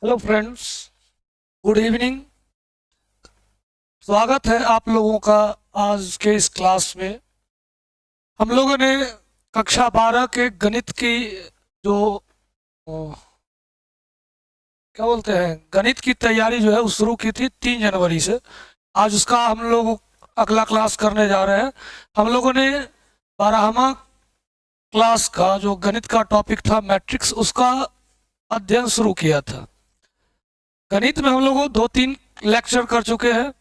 Hello friends, good evening. स्वागत है आप लोगों का आज के इस क्लास में। हम लोगों ने कक्षा 12 के गणित की जो ओ, क्या बोलते हैं गणित की तैयारी जो है वो शुरू की थी 3 जनवरी से। आज उसका हम लोग अगला क्लास करने जा रहे हैं। हम लोगों ने 12वां क्लास का जो गणित का टॉपिक था मैट्रिक्स, उसका अध्ययन शुरू किया था। गणित में हम लोग 2-3 लेक्चर कर चुके हैं।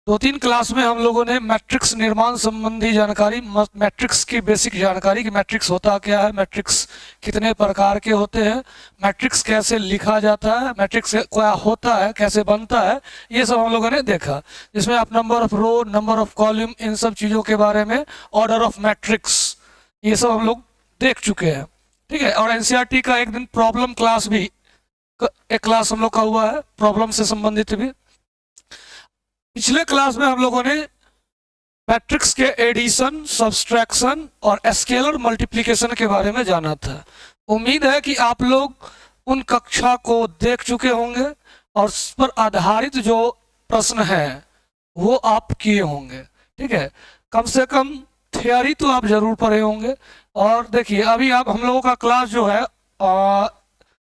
2-3 क्लास में हम लोगों ने मैट्रिक्स निर्माण संबंधी जानकारी, मैट्रिक्स की बेसिक जानकारी कि मैट्रिक्स होता क्या है, मैट्रिक्स कितने प्रकार के होते हैं, मैट्रिक्स कैसे लिखा जाता है, मैट्रिक्स क्या होता है, कैसे बनता है, ये सब हम लोगों ने देखा। जिसमें आप number of row, number of column, इन सब चीज़ों के बारे में, ऑर्डर ऑफ मैट्रिक्स, ये सब हम लोग देख चुके हैं। ठीक है। और एनसीईआरटी का एक दिन प्रॉब्लम क्लास भी, एक क्लास हम लोग का हुआ है प्रॉब्लम से संबंधित भी। पिछले क्लास में हम लोगों ने मैट्रिक्स के एडिशन, सब्सट्रैक्शन और स्केलर मल्टीप्लिकेशन के बारे में जाना था। उम्मीद है कि आप लोग उन कक्षा को देख चुके होंगे और उस पर आधारित जो प्रश्न है वो आप किए होंगे। ठीक है। कम से कम थियोरी तो आप जरूर पढ़े होंगे। और देखिए, अभी आप हम लोगों का क्लास जो है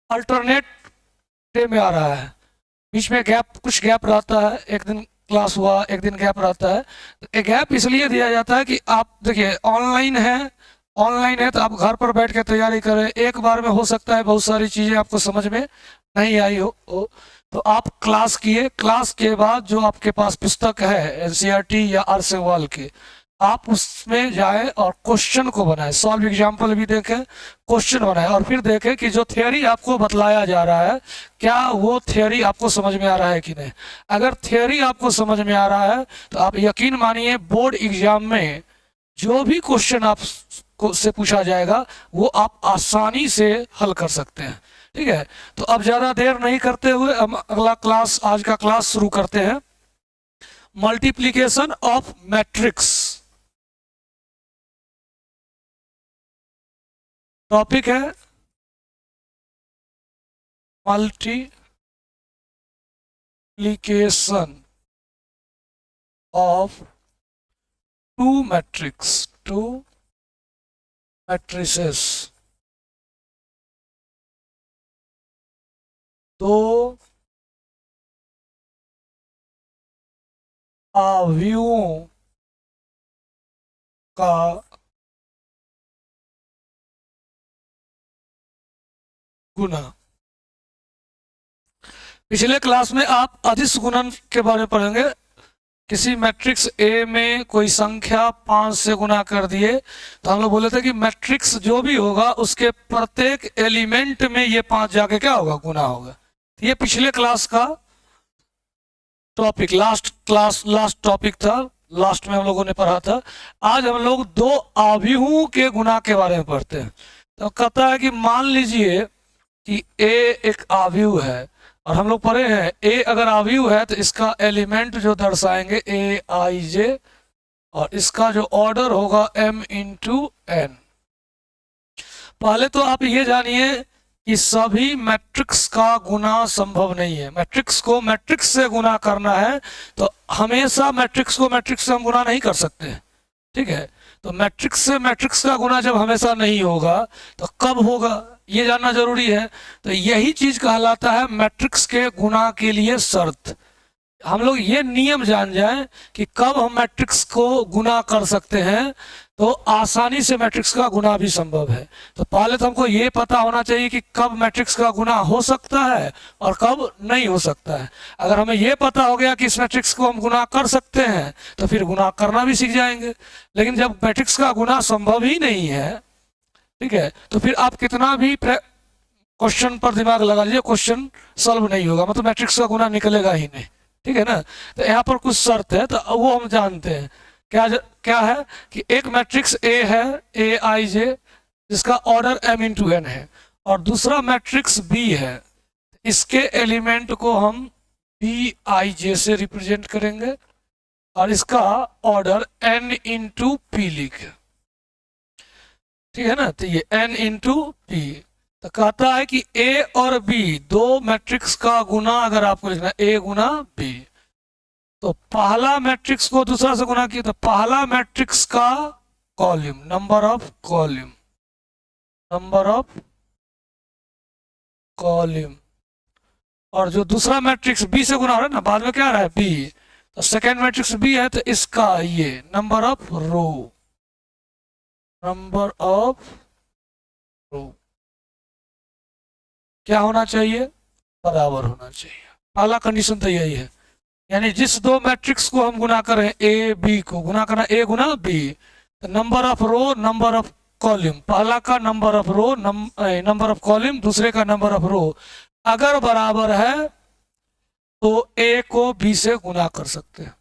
अल्टरनेट डे में आ रहा है। बीच में कुछ गैप रहता है, एक दिन क्लास हुआ, एक दिन गैप रहता है। तो गैप इसलिए दिया जाता है कि आप देखिए ऑनलाइन है तो आप घर पर बैठ के तैयारी करें। एक बार में हो सकता है बहुत सारी चीज़ें आपको समझ में नहीं आई हो तो आप क्लास किए। क्लास के बाद जो आपके पास पुस्तक है एनसीईआरटी या आरसेवाल के, आप उसमें जाएं और क्वेश्चन को बनाएं, सॉल्व एग्जाम्पल भी देखें, क्वेश्चन बनाएं और फिर देखें कि जो थियोरी आपको बतलाया जा रहा है क्या वो थियोरी आपको समझ में आ रहा है कि नहीं। अगर थियोरी आपको समझ में आ रहा है तो आप यकीन मानिए बोर्ड एग्जाम में जो भी क्वेश्चन आप से पूछा जाएगा वो आप आसानी से हल कर सकते हैं। ठीक है। तो अब ज़्यादा देर नहीं करते हुए हम अगला क्लास, आज का क्लास शुरू करते हैं। मल्टीप्लीकेशन ऑफ मैट्रिक्स टॉपिक है। मल्टीप्लीकेशन ऑफ टू मैट्रिसेस, दो अवयवों का गुना। पिछले क्लास में आप अदिश गुणन के बारे में पढ़ेंगे। किसी मैट्रिक्स ए में कोई संख्या 5 से गुना कर दिए तो हम लोग बोले थे कि मैट्रिक्स जो भी होगा उसके प्रत्येक एलिमेंट में ये 5 जाके क्या होगा, गुना होगा। तो ये पिछले क्लास का टॉपिक, लास्ट टॉपिक था, लास्ट में हम लोगों ने पढ़ा था। आज हम लोग दो अवयवों के गुना के बारे में पढ़ते हैं। तो कहता है कि मान लीजिए कि ए एक अवयव है और हम लोग पढ़े हैं ए अगर अवयव है तो इसका एलिमेंट जो दर्शाएंगे ए आई जे, और इसका जो ऑर्डर होगा m इंटू एन। पहले तो आप ये जानिए कि सभी मैट्रिक्स का गुना संभव नहीं है। मैट्रिक्स को मैट्रिक्स से गुना करना है तो हमेशा मैट्रिक्स को मैट्रिक्स से हम गुना नहीं कर सकते। ठीक है। तो मैट्रिक्स से मैट्रिक्स का गुना जब हमेशा नहीं होगा तो कब होगा ये जानना जरूरी है। तो यही चीज कहलाता है मैट्रिक्स के गुना के लिए शर्त। हम लोग ये नियम जान जाएं कि कब हम मैट्रिक्स को गुना कर सकते हैं तो आसानी से मैट्रिक्स का गुना भी संभव है। तो पहले तो हमको ये पता होना चाहिए कि कब मैट्रिक्स का गुना हो सकता है और कब नहीं हो सकता है। अगर हमें ये पता हो गया कि इस मैट्रिक्स को हम गुना कर सकते हैं तो फिर गुना करना भी सीख जाएंगे। लेकिन जब मैट्रिक्स का गुना संभव ही नहीं है, ठीक है, तो फिर आप कितना भी क्वेश्चन पर दिमाग लगा लीजिए, क्वेश्चन सॉल्व नहीं होगा, मतलब मैट्रिक्स का गुना निकलेगा ही नहीं। ठीक है ना। तो यहाँ पर कुछ शर्त है तो वो हम जानते हैं। क्या है कि एक मैट्रिक्स ए है, ए आई जे, जिसका ऑर्डर m इंटू एन है, और दूसरा मैट्रिक्स बी है, इसके एलिमेंट को हम बी आई जे से रिप्रेजेंट करेंगे और इसका ऑर्डर n इंटू पी लिखे। ठीक है ना। तो ये n इंटू पी, तो कहता है कि ए और बी दो मैट्रिक्स का गुना अगर आपको लिखना है, ए गुना बी, तो पहला मैट्रिक्स को दूसरा से गुना किया तो पहला मैट्रिक्स का column, number of column, number of column, और जो दूसरा मैट्रिक्स बी से गुना हो रहा है ना, बाद में क्या आ रहा है बी, तो सेकेंड मैट्रिक्स बी है तो इसका ये number of row, number of row क्या होना चाहिए, बराबर होना चाहिए। पहला कंडीशन तो यही है, यानी जिस दो मैट्रिक्स को हम गुना कर रहे हैं, ए बी को गुना करना ए गुना बी, तो number of row number of column, पहला का number of row number of column, दूसरे का नंबर ऑफ रो अगर बराबर है तो ए को बी से गुना कर सकते हैं।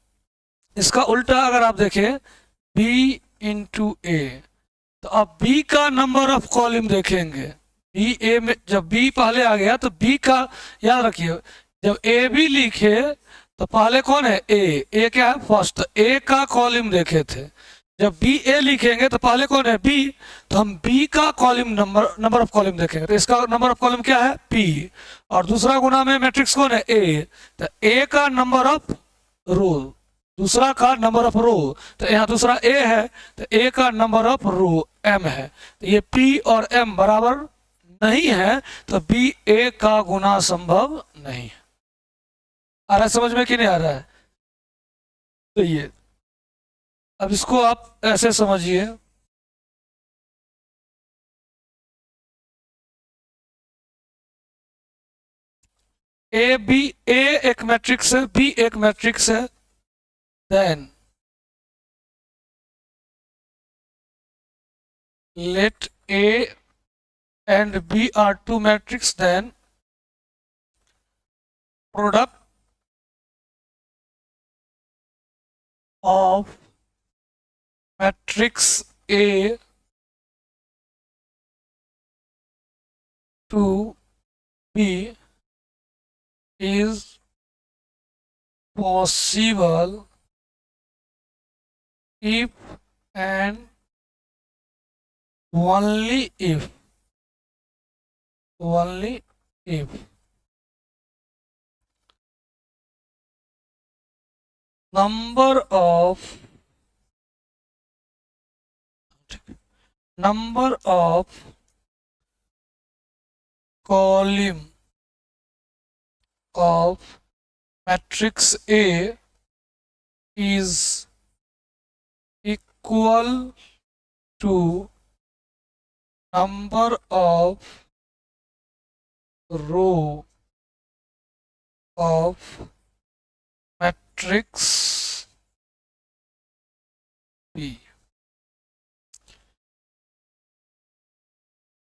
इसका उल्टा अगर आप देखें बी इंटू ए, तो अब बी का नंबर ऑफ कॉलम देखेंगे, बी ए में जब बी पहले आ गया तो बी का याद रखिए, जब ए बी लिखे तो पहले कौन है ए क्या है फर्स्ट, ए का कॉलम देखे थे, जब बी ए लिखेंगे तो पहले कौन है बी, तो हम बी का कॉलम नंबर ऑफ कॉलम देखेंगे, तो इसका नंबर ऑफ कॉलम क्या है पी, और दूसरा गुना में मैट्रिक्स कौन है ए, तो ए का नंबर ऑफ रो, दूसरा का नंबर ऑफ रो, तो यहाँ दूसरा ए है तो ए का नंबर ऑफ रो एम है, तो ये पी और एम बराबर नहीं है, तो बी ए का गुना संभव नहीं है। आ रहा है समझ में कि नहीं आ रहा है, तो ये अब इसको आप ऐसे समझिए, ए बी, ए एक मैट्रिक्स है, बी एक मैट्रिक्स है, then let A and B are two matrices, then product of matrix A to B is possible if and only if number of column of matrix A is equal to number of row of matrix B।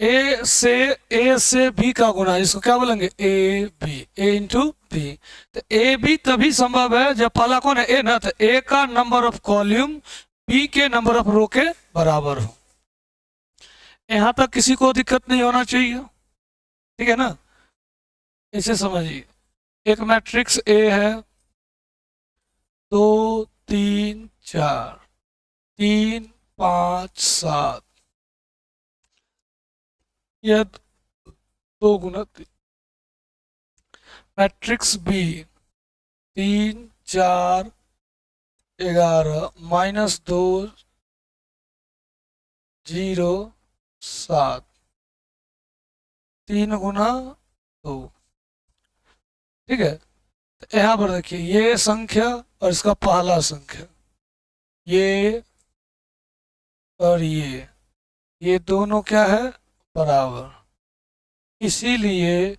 A से B का गुना, इसको क्या बोलेंगे A B, A into B, तो A B तभी संभव है जब पहला कौन है ए ना, तो ए का नंबर ऑफ कॉलम बी के नंबर ऑफ रो के बराबर हो। यहां तक किसी को दिक्कत नहीं होना चाहिए, ठीक है ना। इसे समझिए, एक मैट्रिक्स ए है 2 3 4 3 5 7, यह 2 गुना 3, मैट्रिक्स बी 3 4 11 -2 0 7, 3 गुना 2, ठीक है। तो यहाँ पर देखिए ये संख्या और इसका पहला संख्या, ये और ये दोनों क्या है बराबर, इसीलिए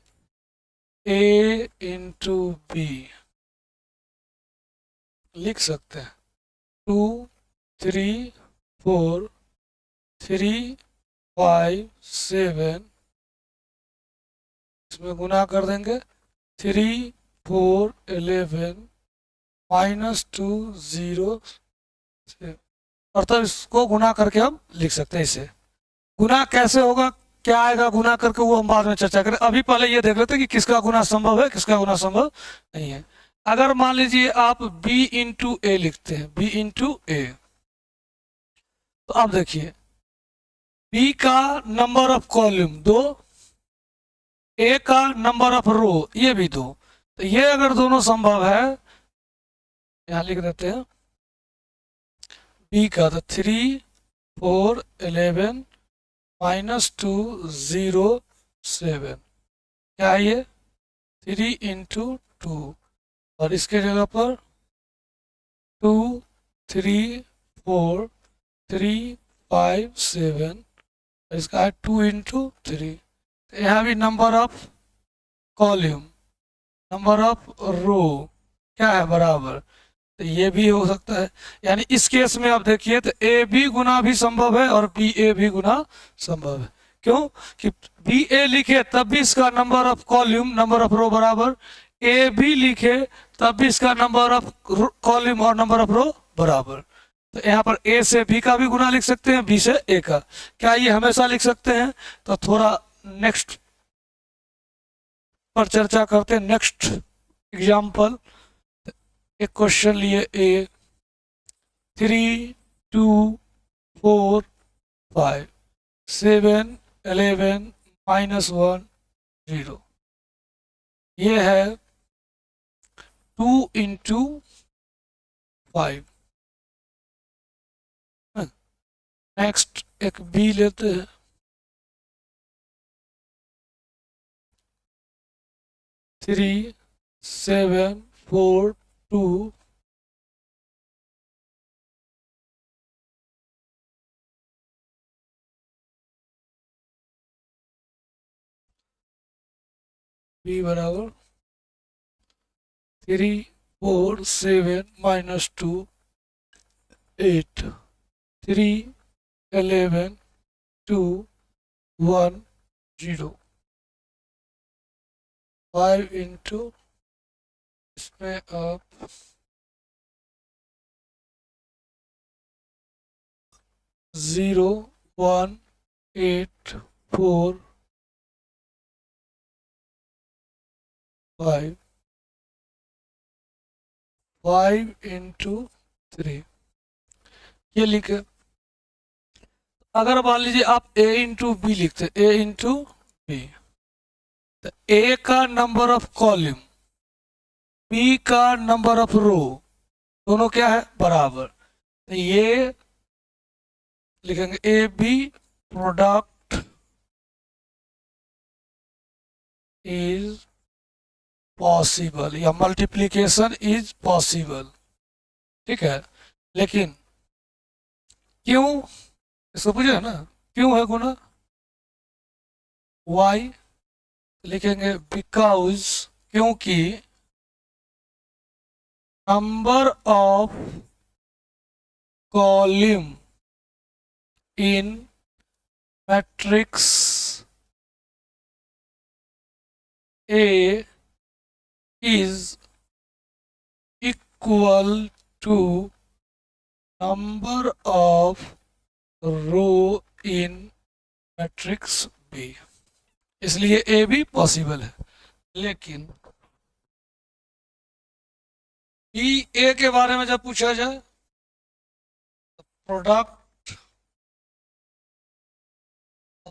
ए इंटू बी लिख सकते हैं 2 3 4 3 5 7, इसमें गुना कर देंगे 3 4 11 -2 0 7, और तब इसको गुना करके हम लिख सकते हैं। इसे गुना कैसे होगा, क्या आएगा गुना करके, वो हम बाद में चर्चा करें। अभी पहले ये देख लेते हैं कि किसका गुना संभव है, किसका गुना संभव नहीं है। अगर मान लीजिए आप b इंटू ए लिखते हैं, b इंटू ए, तो आप देखिए b का नंबर ऑफ कॉलम 2, ए का नंबर ऑफ रो ये भी दो, तो ये अगर दोनों संभव है, यहाँ लिख देते हैं बी का, तो 3 4 11 -2 0 7, क्या है ये 3 × 2, और इसके जगह पर 2 3 4 3 5 7, इसका है 2 × 3। यहाँ भी number of column, number of row क्या है बराबर, तो ये भी हो सकता है। यानी इस केस में आप देखिए तो ए बी गुना भी संभव है और बी ए भी गुना संभव है। क्यों कि बी ए लिखे तब भी इसका number of column number of row बराबर, ए बी लिखे तब भी इसका नंबर ऑफ कॉलम और नंबर ऑफ रो बराबर। तो यहाँ पर ए से बी का भी गुना लिख सकते हैं, बी से ए का। क्या ये हमेशा लिख सकते हैं? तो थोड़ा नेक्स्ट पर चर्चा करते हैं। नेक्स्ट एग्जाम्पल, एक क्वेश्चन लिए ए 3 2 4 5 7 11 -1 0, ये है 2 × 5। नेक्स्ट एक बी लेते हैं, 3 7 4 2 बी बराबर 3 4 7 -2 8 3 11 2 1 0, 5 × इसमें आप 0 1 8 4 5 5 × 3 ये लिखे। अगर मान लीजिए आप a × b लिखते, a × b, तो a का नंबर ऑफ कॉलम b का नंबर ऑफ रो दोनों क्या है बराबर, तो ये लिखेंगे A B product is possible या मल्टीप्लिकेशन इज पॉसिबल। ठीक है, लेकिन क्यों इसको पूछे ना, क्यों है गुना, वाई लिखेंगे बिकॉज, क्योंकि number of column in matrix A is equal to number of row in matrix B, इसलिए A भी पॉसिबल है। लेकिन B A के बारे में जब पूछा जाए तो प्रोडक्ट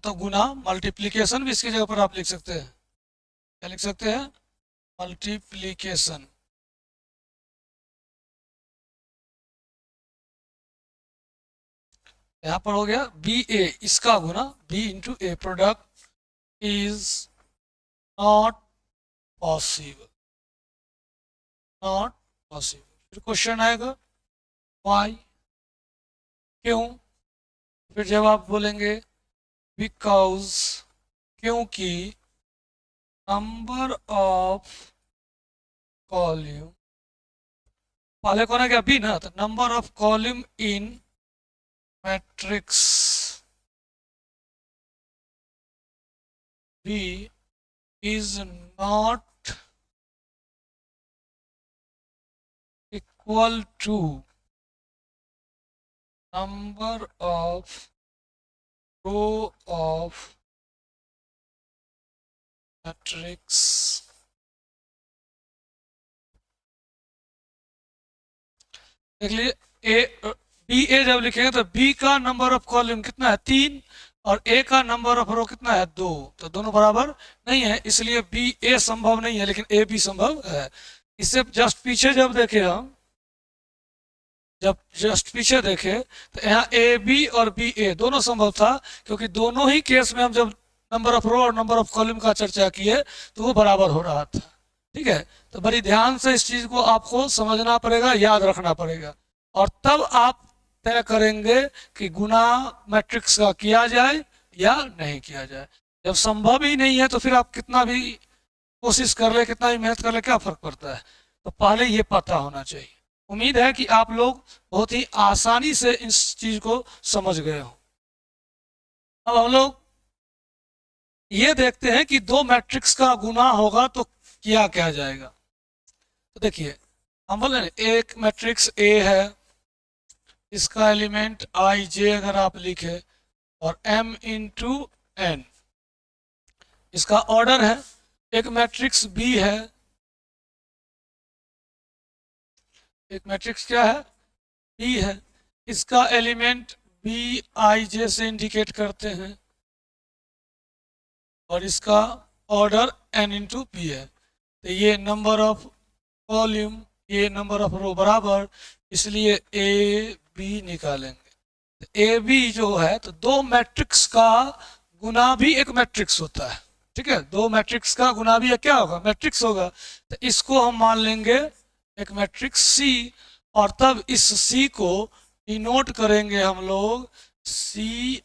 तो गुना मल्टीप्लिकेशन भी इसकी जगह पर आप लिख सकते हैं, क्या लिख सकते हैं मल्टीप्लिकेशन। यहां पर हो गया बी ए, इसका गुना B × A, product is not possible, not possible. फिर क्वेश्चन आएगा वाई, क्यों, फिर जवाब बोलेंगे बिकॉज, क्योंकि नंबर ऑफ कॉलम, पहले कौन है क्या बी ना, तो number of column in matrix B is not equal to number of row of matrix देख लीजिए ए बी ए जब लिखेंगे तो बी का नंबर ऑफ कॉलम कितना है 3, और ए का नंबर ऑफ रो कितना है 2, तो दोनों बराबर नहीं है, इसलिए बी ए संभव नहीं है, लेकिन ए बी संभव है। इससे जस्ट पीछे जब देखे हम, जब जस्ट पीछे देखे तो यहाँ ए बी और बी ए दोनों संभव था, क्योंकि दोनों ही केस में हम जब नंबर ऑफ रो और नंबर ऑफ कॉलम का चर्चा किए तो वो बराबर हो रहा था। ठीक है, तो बड़ी ध्यान से इस चीज को आपको समझना पड़ेगा, याद रखना पड़ेगा, और तब आप तय करेंगे कि गुना मैट्रिक्स का किया जाए या नहीं किया जाए। जब संभव ही नहीं है तो फिर आप कितना भी कोशिश कर ले, कितना भी मेहनत कर ले, क्या फर्क पड़ता है। तो पहले ये पता होना चाहिए। उम्मीद है कि आप लोग बहुत ही आसानी से इस चीज को समझ गए हो। अब हम लोग ये देखते हैं कि दो मैट्रिक्स का गुना होगा तो किया क्या जाएगा। तो देखिए, हम बोले एक मैट्रिक्स ए है, इसका एलिमेंट आई जे अगर आप लिखे और m इंटू एन इसका ऑर्डर है। एक मैट्रिक्स बी है, एक मैट्रिक्स क्या है, बी है, इसका एलिमेंट बी आई जे से इंडिकेट करते हैं और इसका ऑर्डर n इंटू पी है। तो ये नंबर ऑफ कॉलम, ये नंबर ऑफ रो बराबर, इसलिए ए बी निकालेंगे। तो ए बी जो है, तो दो मैट्रिक्स का गुना भी एक मैट्रिक्स होता है। ठीक है, दो मैट्रिक्स का गुना भी क्या होगा, मैट्रिक्स होगा। तो इसको हम मान लेंगे एक मैट्रिक्स सी, और तब इस सी को डिनोट करेंगे हम लोग सी,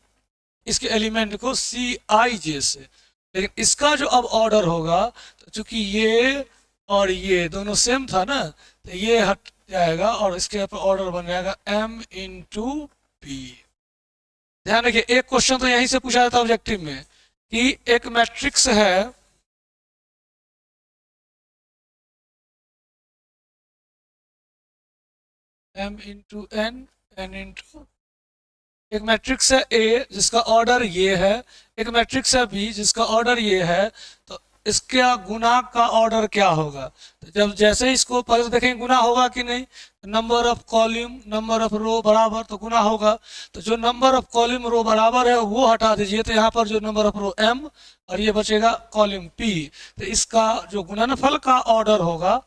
इसके एलिमेंट को सी आई जे से। लेकिन इसका जो अब ऑर्डर होगा, तो चूंकि ये और ये दोनों सेम था ना, तो ये हट जाएगा और इसके ऑर्डर बन जाएगा m इंटू पी। ध्यान रखिए, एक क्वेश्चन तो यहीं से पूछा जाता है ऑब्जेक्टिव में कि एक मैट्रिक्स है, m into n, n into, एक मैट्रिक्स है ए जिसका ऑर्डर ये है, एक मैट्रिक्स है बी जिसका ऑर्डर ये है। तो इसका गुना का ऑर्डर क्या होगा। तो जब जैसे इसको पहले देखेंगे गुना होगा कि नहीं, number of column number of row बराबर, तो गुना होगा। तो जो नंबर ऑफ कॉलम रो बराबर है वो हटा दीजिए, तो यहाँ पर जो नंबर ऑफ रो m और ये बचेगा कॉलम p। तो इसका जो गुणनफल का ऑर्डर होगा,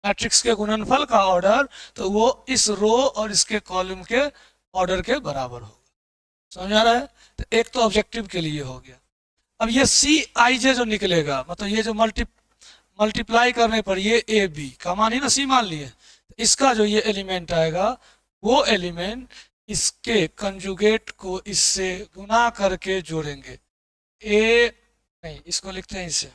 मैट्रिक्स के गुणनफल का ऑर्डर, तो वो इस रो और इसके कॉलम के ऑर्डर के बराबर होगा। समझ आ रहा है। तो एक तो ऑब्जेक्टिव के लिए हो गया। अब ये सी आई जे जो निकलेगा, मतलब ये जो मल्टीप्लाई करने पर ये ए बी का मान ही ना सी मान लिए, इसका जो ये एलिमेंट आएगा, वो एलिमेंट इसके कंजुगेट को इससे गुना करके जोड़ेंगे। ए नहीं, इसको लिखते हैं इसे,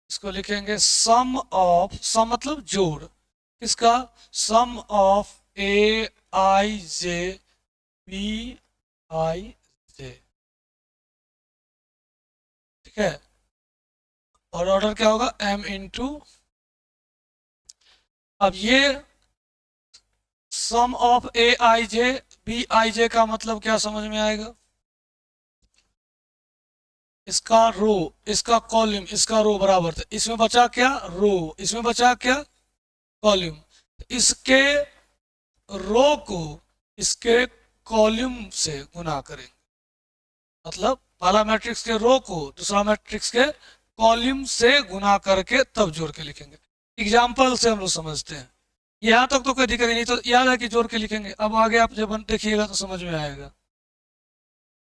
इसको लिखेंगे सम ऑफ, सम मतलब जोड़, किसका, सम of A I J B I जे। ठीक है, और ऑर्डर क्या होगा m इंटू, अब ये सम of A I J B I जे का मतलब क्या समझ में आएगा, इसका रो इसका कॉलम इसका रो बराबर था, इसमें बचा क्या रो, इसमें बचा क्या कॉलम। इसके रो को इसके कॉलम से गुना करेंगे, मतलब पहला मैट्रिक्स के रो को दूसरा मैट्रिक्स के कॉलम से गुना करके तब जोड़ के लिखेंगे। एग्जाम्पल से हम लोग समझते हैं, यहाँ तक तो कोई दिक्कत नहीं, तो याद है कि जोड़ के लिखेंगे। अब आगे आप जब देखिएगा तो समझ में आएगा।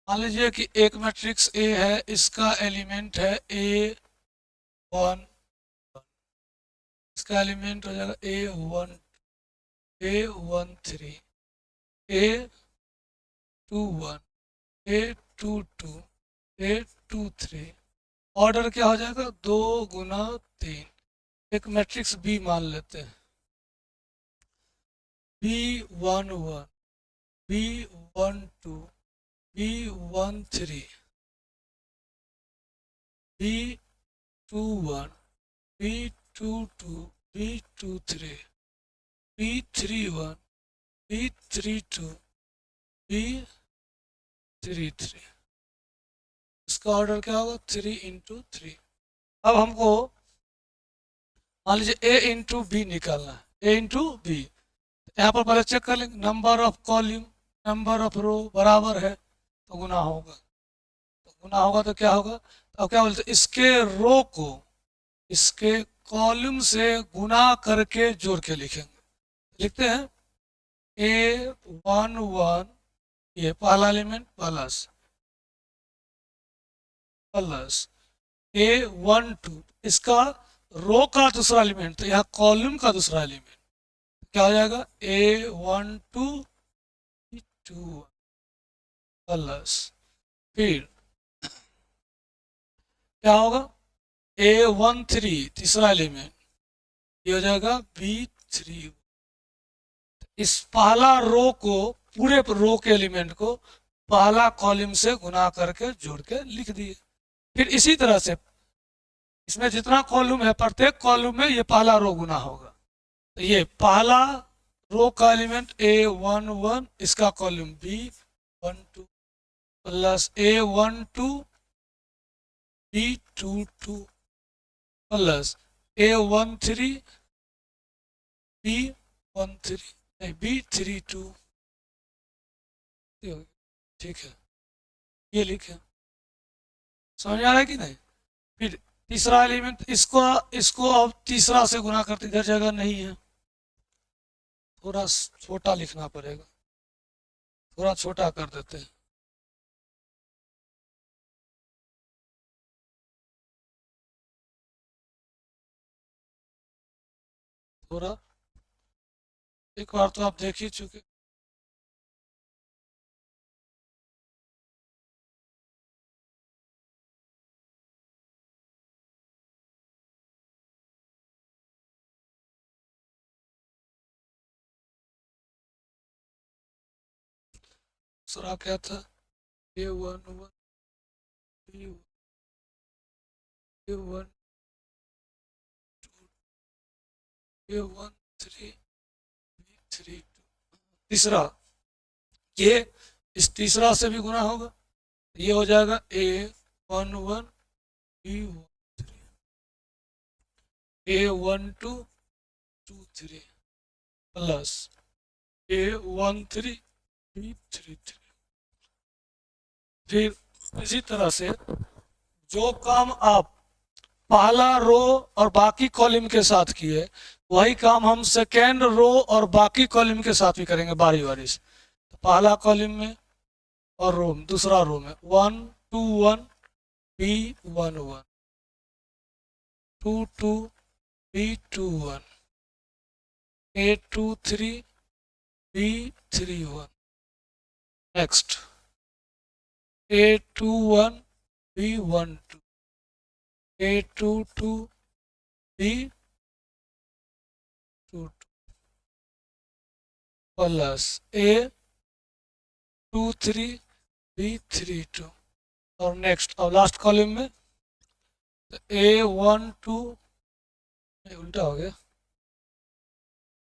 मान लीजिए कि एक मैट्रिक्स ए है, इसका एलिमेंट है A1, इसका एलिमेंट हो जाएगा A1, A13, A21, A22, A23। Order क्या हो जाएगा 2 गुना 3। एक मैट्रिक्स बी मान लेते हैं, B11, B12, B13, B21, B22, B23, B31, B32, B33। इसका ऑर्डर क्या होगा 3 इंटू 3। अब हमको मान लीजिए ए इंटू बी निकालना है, ए इंटू बी। यहाँ पर पहले चेक कर लेंगे number of column number of row बराबर है तो गुना होगा, तो गुना होगा तो क्या होगा, तो अब क्या बोलते हैं, इसके रो को इसके कॉलम से गुना करके जोड़ के लिखेंगे। लिखते हैं A11, ये पहला एलिमेंट प्लस प्लस A12, इसका रो का दूसरा एलिमेंट, तो यहाँ कॉलम का दूसरा एलिमेंट क्या हो जाएगा, A12 2 प्लस, फिर क्या होगा, A13 तीसरा एलिमेंट, ये हो जाएगा B3। इस पहला रो को, पूरे रो के एलिमेंट को पहला कॉलम से गुना करके जोड़ के लिख दिए। फिर इसी तरह से इसमें जितना कॉलम है, प्रत्येक कॉलम में ये पहला रो गुना होगा, तो ये पहला रो का एलिमेंट A11, इसका column B12 plus A12 B22 plus A13 B13 नहीं B32, ठीक है, ये लिखे, समझ आ रहा है कि नहीं। फिर तीसरा एलिमेंट, इसको इसको अब तीसरा से गुना करते, इधर जगह नहीं है, थोड़ा छोटा लिखना पड़ेगा, थोड़ा छोटा कर देते हैं, थोड़ा, एक बार तो आप देख ही चुके। दूसरा क्या था, A11 A12 A13 B32, तीसरा ये इस तीसरा से भी गुना होगा, ये हो जाएगा A11 B13 A12 23 plus A13 B33। फिर इसी तरह से जो काम आप पहला रो और बाकी कॉलम के साथ किए, वही काम हम सेकेंड रो और बाकी कॉलम के साथ भी करेंगे बारी बारी से। तो पहला कॉलम में और रो में, दूसरा रो में 1 2 1 B11 2 2 B21 A23 B31, next A21 B12 A22 B22 plus A23 B32, और नेक्स्ट, और लास्ट कॉलम में A12, उल्टा हो गया,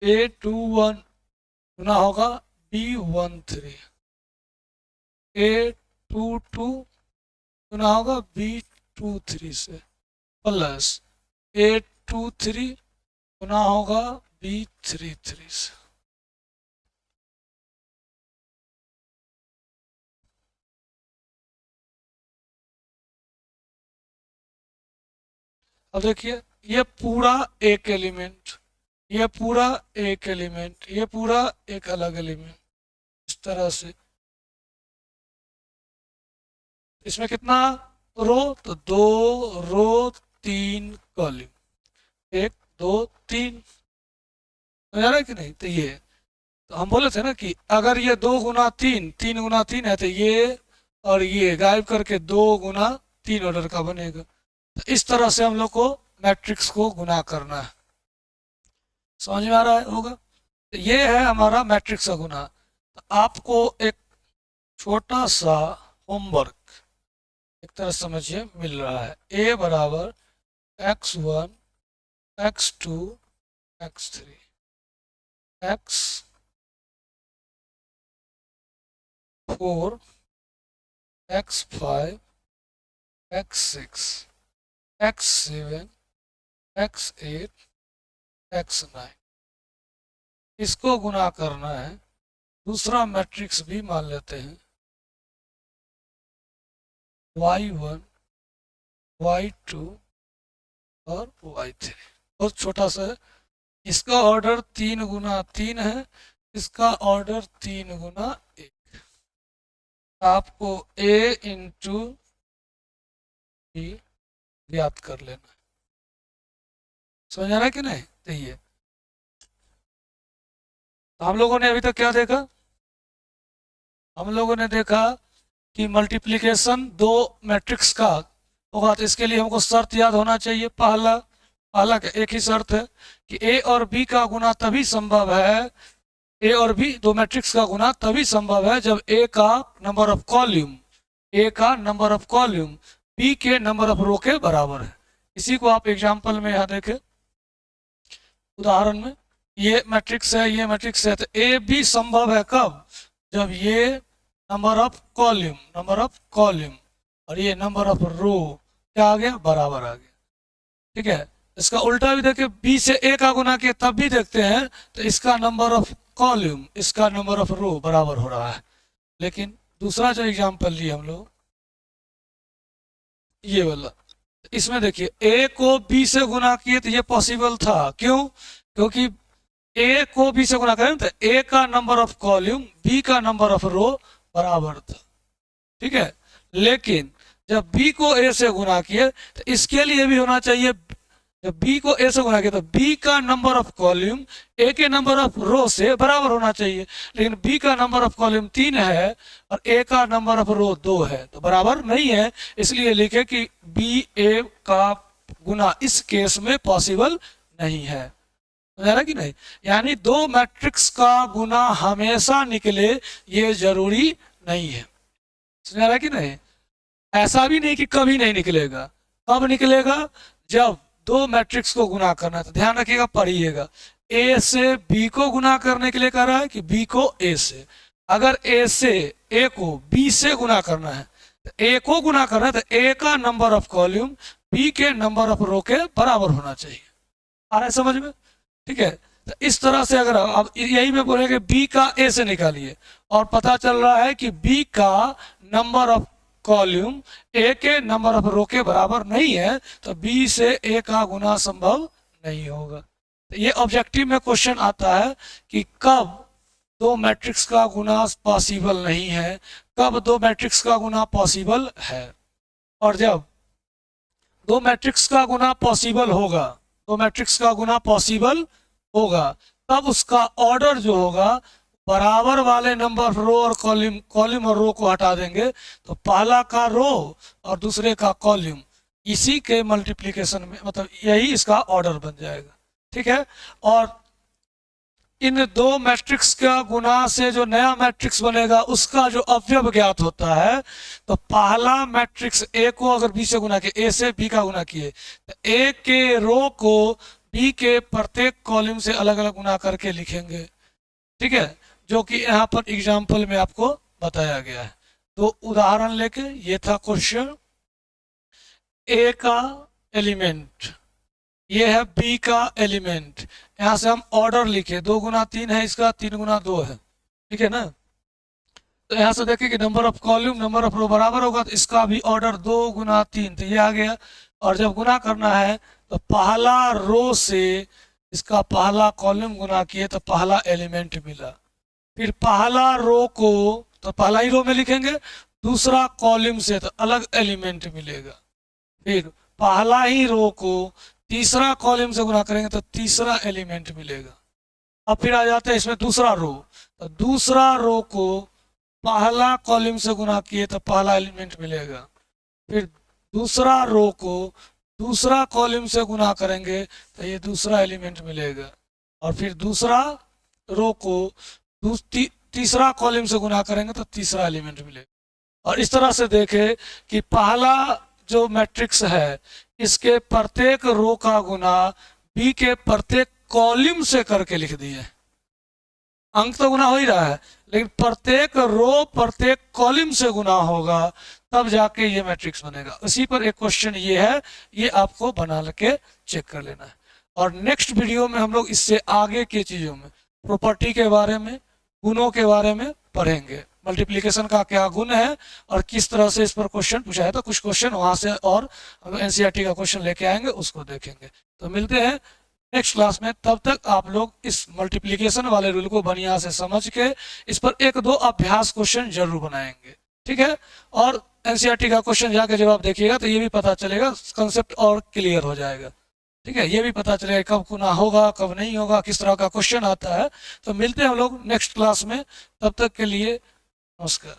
A21 गुना होगा B13, A22 गुना होगा B23 से, प्लस A23 गुना होगा B33 से। अब देखिए, ये पूरा एक एलिमेंट, ये पूरा एक एलिमेंट, ये पूरा एक अलग एलिमेंट, इस तरह से। इसमें कितना रो, तो 2 रो 3 कॉलम, 1 2 3, समझ आ रहा है कि नहीं। तो ये, तो हम बोले थे ना कि अगर ये 2 गुना 3 3 गुना 3 है, तो ये और ये गायब करके 2 गुना 3 ऑर्डर का बनेगा। तो इस तरह से हम लोग को मैट्रिक्स को गुना करना है, समझ में आ रहा है होगा। तो ये है हमारा मैट्रिक्स का गुना। तो आपको एक छोटा सा होमवर्क एक तरह समझिए मिल रहा है। A बराबर x1 x2 x3 x4 x5 x6 x7 x8 x9, इसको गुना करना है दूसरा मैट्रिक्स भी मान लेते हैं, y1, y2 और y3, बहुत छोटा सा है। इसका ऑर्डर 3 गुना 3 है, इसका ऑर्डर 3 गुना 1। आपको a इंटू बी ज्ञात कर लेना है। समझ आ रहा है कि नहीं? तो हम लोगों ने अभी तक क्या देखा? हम लोगों ने देखा कि मल्टीप्लिकेशन दो मैट्रिक्स का होगा, तो इसके लिए हमको शर्त याद होना चाहिए। पहला एक ही शर्त है कि ए और बी का गुना तभी संभव है, ए और बी दो मैट्रिक्स का गुना तभी संभव है जब ए का नंबर ऑफ कॉलम बी के नंबर ऑफ रो के बराबर है। इसी को आप एग्जाम्पल में यहाँ देखें, उदाहरण में ये मैट्रिक्स है, ये मैट्रिक्स है, तो ए बी संभव है कब? जब ये नंबर ऑफ कॉलम और ये नंबर ऑफ रो क्या आ गया? बराबर आ गया। ठीक है, इसका उल्टा भी देखें, बी से ए का गुना किया तब भी देखते हैं तो इसका नंबर ऑफ कॉलम इसका नंबर ऑफ रो बराबर हो रहा है। लेकिन दूसरा जो एग्जाम्पल लिए हम लोग, ये वाला, इसमें देखिए ए को बी से गुना किए तो ये पॉसिबल था। क्यों? क्योंकि ए को बी से गुना करें तो ए का नंबर ऑफ कॉलम बी का नंबर ऑफ रो बराबर था। ठीक है, लेकिन जब बी को ए से गुना किए तो इसके लिए भी होना चाहिए, जब बी को ए से गुना किया तो बी का नंबर ऑफ कॉलम ए के नंबर ऑफ रो से बराबर होना चाहिए। लेकिन बी का नंबर ऑफ कॉलम 3 है और ए का नंबर ऑफ रो 2 है, तो बराबर नहीं है। इसलिए लिखे कि बी ए का गुना इस केस में पॉसिबल नहीं है। समझ रहा कि नहीं? यानी दो मैट्रिक्स का गुना हमेशा निकले ये जरूरी नहीं है। समझ रहा कि नहीं? ऐसा भी नहीं कि कभी नहीं निकलेगा। कब निकलेगा? जब दो मैट्रिक्स को गुना करना है, तो ध्यान रखिएगा, पढ़िएगा। ए से बी को गुना करने के लिए कह रहा है कि बी को ए से। अगर ए से ए को बी से गुना करना है, तो ए को गुना करना है तो ए का नंबर ऑफ कॉलम बी के नंबर ऑफ रो के बराबर होना चाहिए। आ रहा है समझ में? ठीक है, तो इस तरह से अगर अब यही में बोलेंगे बी का ए से निकालिए और पता चल रहा है कि बी का नंबर ऑफ कॉलम ए के नंबर ऑफ रो के बराबर नहीं है, तो बी से ए का गुना संभव नहीं होगा। तो ये ऑब्जेक्टिव में क्वेश्चन आता है कि कब दो मैट्रिक्स का गुना पॉसिबल नहीं है, कब दो मैट्रिक्स का गुना पॉसिबल है। और जब दो मैट्रिक्स का गुना पॉसिबल होगा, दो मैट्रिक्स का गुना पॉसिबल होगा, तब उसका ऑर्डर जो होगा बराबर वाले नंबर रो और कॉलम और रो को हटा देंगे, तो पहला का रो और दूसरे का कॉलम, इसी के मल्टीप्लिकेशन में मतलब यही इसका ऑर्डर बन जाएगा। ठीक है, और इन दो मैट्रिक्स का गुना से जो नया मैट्रिक्स बनेगा उसका जो अवयव ज्ञात होता है, तो पहला मैट्रिक्स ए को अगर बी से गुना किए, ए से बी का गुना किए, तो ए के रो को बी के प्रत्येक कॉलम से अलग अलग गुना करके लिखेंगे। ठीक है, जो कि यहाँ पर एग्जाम्पल में आपको बताया गया है। तो उदाहरण लेके ये था क्वेश्चन, ए का एलिमेंट, ये है बी का एलिमेंट। यहाँ से हम ऑर्डर लिखे, 2 गुना 3 है इसका, 3 गुना 2 है। ठीक है ना? तो यहाँ से देखिए कि number of column number of row बराबर होगा, तो इसका भी ऑर्डर 2 गुना 3, तो ये आ गया। और जब गुना करना है तो पहला रो से इसका पहला कॉलम गुना किए तो पहला एलिमेंट मिला। फिर पहला रो को तो पहला ही रो में लिखेंगे, दूसरा कॉलम से तो अलग एलिमेंट मिलेगा। फिर पहला ही रो को तीसरा कॉलम से गुना करेंगे तो तीसरा एलिमेंट मिलेगा। अब फिर आ जाते हैं इसमें दूसरा रो, तो दूसरा रो को पहला कॉलम से गुना किए तो पहला एलिमेंट मिलेगा। फिर दूसरा रो को दूसरा कॉलम से गुना करेंगे तो ये दूसरा एलिमेंट मिलेगा। और फिर दूसरा रो को तीसरा कॉलम से गुना करेंगे तो तीसरा एलिमेंट मिलेगा। और इस तरह से देखें कि पहला जो मैट्रिक्स है इसके प्रत्येक रो का गुना बी के प्रत्येक कॉलम से करके लिख दिए। अंक तो गुना हो ही रहा है, लेकिन प्रत्येक रो प्रत्येक कॉलम से गुना होगा, तब जाके ये मैट्रिक्स बनेगा। उसी पर एक क्वेश्चन ये है, ये आपको बना के चेक कर लेना है। और नेक्स्ट वीडियो में हम लोग इससे आगे की चीज़ों में, प्रॉपर्टी के बारे में, गुणों के बारे में पढ़ेंगे। मल्टीप्लिकेशन का क्या गुण है और किस तरह से इस पर क्वेश्चन पूछा है, तो कुछ क्वेश्चन वहाँ से और एनसीईआरटी का क्वेश्चन लेके आएंगे, उसको देखेंगे। तो मिलते हैं नेक्स्ट क्लास में, तब तक आप लोग इस मल्टीप्लिकेशन वाले रूल को बढ़िया से समझ के इस पर 1-2 अभ्यास क्वेश्चन जरूर बनाएंगे, ठीक है। और एनसीईआरटी का क्वेश्चन जाके जब आप देखिएगा तो ये भी पता चलेगा, कंसेप्ट और क्लियर हो जाएगा, ठीक है। ये भी पता चलेगा कब गुना होगा कब नहीं होगा, किस तरह का क्वेश्चन आता है। तो मिलते हैं हम लोग नेक्स्ट क्लास में, तब तक के लिए नमस्कार।